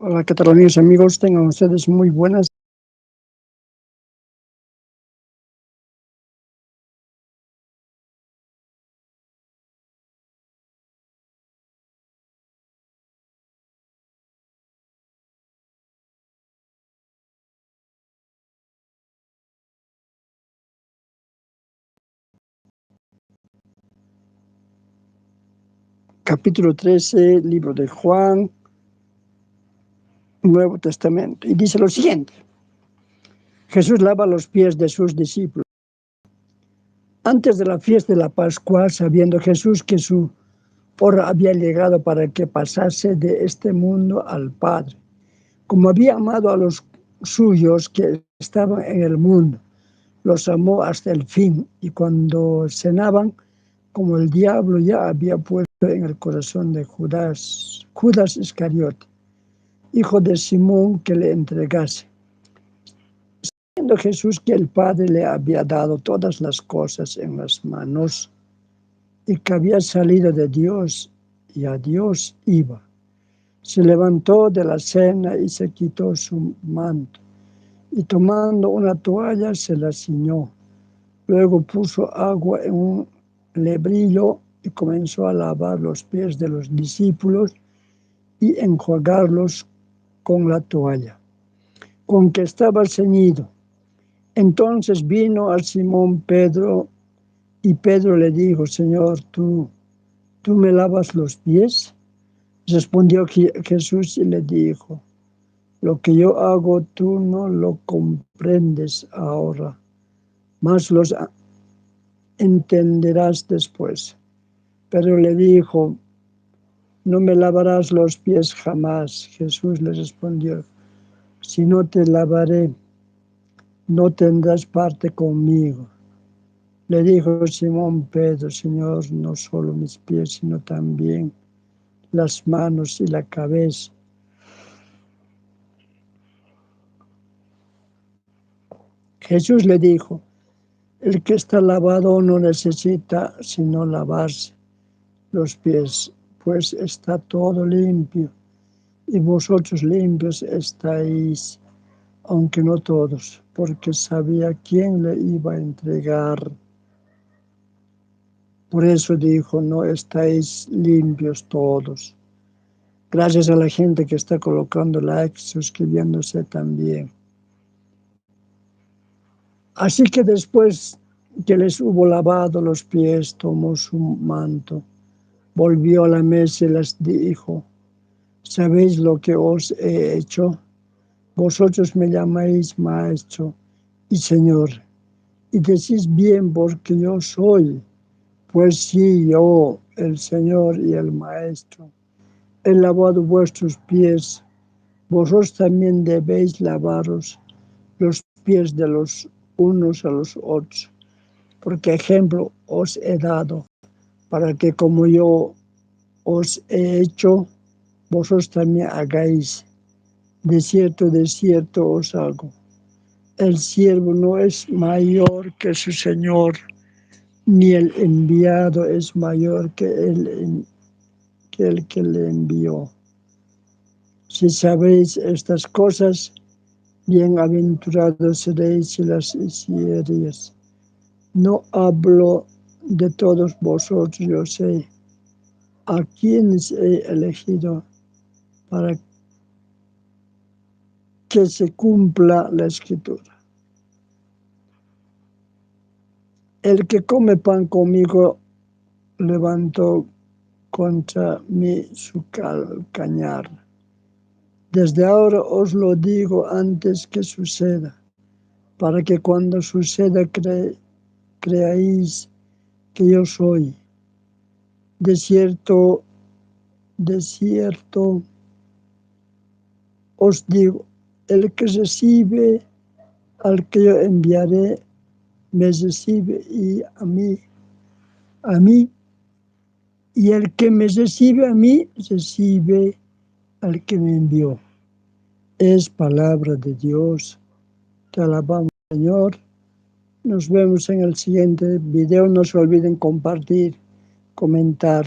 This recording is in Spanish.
Hola, ¿qué tal, amigos? Tengan ustedes muy buenas. Capítulo 13, libro de Juan, Nuevo Testamento. Y dice lo siguiente. Jesús lava los pies de sus discípulos. Antes de la fiesta de la Pascua, sabiendo Jesús que su hora había llegado para que pasase de este mundo al Padre, como había amado a los suyos que estaban en el mundo, los amó hasta el fin. Y cuando cenaban, como el diablo ya había puesto en el corazón de Judas Iscariote, hijo de Simón, que le entregase. Sabiendo Jesús que el Padre le había dado todas las cosas en las manos y que había salido de Dios y a Dios iba, se levantó de la cena y se quitó su manto, y tomando una toalla se la ciñó. Luego puso agua en un lebrillo y comenzó a lavar los pies de los discípulos y enjuagarlos con la toalla con que estaba ceñido. Entonces vino a Simón Pedro, y Pedro le dijo: Señor, ¿tú me lavas los pies? Respondió Jesús y le dijo: lo que yo hago tú no lo comprendes ahora, mas los entenderás después. Pero le dijo: no me lavarás los pies jamás. Jesús le respondió: si no te lavaré, no tendrás parte conmigo. Le dijo Simón Pedro: Señor, no solo mis pies, sino también las manos y la cabeza. Jesús le dijo: el que está lavado no necesita sino lavarse los pies, pues está todo limpio, y vosotros limpios estáis, aunque no todos, porque sabía quién le iba a entregar. Por eso dijo: no estáis limpios todos. Gracias a la gente que está colocando likes, suscribiéndose también. Así que después que les hubo lavado los pies, tomó su manto, volvió a la mesa y les dijo: ¿sabéis lo que os he hecho? Vosotros me llamáis maestro y señor, y decís bien, porque yo soy. Pues sí, yo, el Señor y el Maestro, he lavado vuestros pies. Vosotros también debéis lavaros los pies de los unos a los otros, porque ejemplo os he dado, para que como yo os he hecho, vosotros también hagáis. De cierto os hago: el siervo no es mayor que su Señor, ni el enviado es mayor que el que le envió. Si sabéis estas cosas, bienaventurados seréis si las hiciereis. No hablo de todos vosotros, yo sé a quienes he elegido para que se cumpla la Escritura. El que come pan conmigo levantó contra mí su calcañar. Desde ahora os lo digo antes que suceda, para que cuando suceda creáis que yo soy. De cierto os digo, el que recibe al que yo enviaré, me recibe y a mí, y el que me recibe a mí, recibe al que me envió. Es palabra de Dios. Te alabamos, Señor. Nos vemos en el siguiente video. No se olviden compartir, comentar.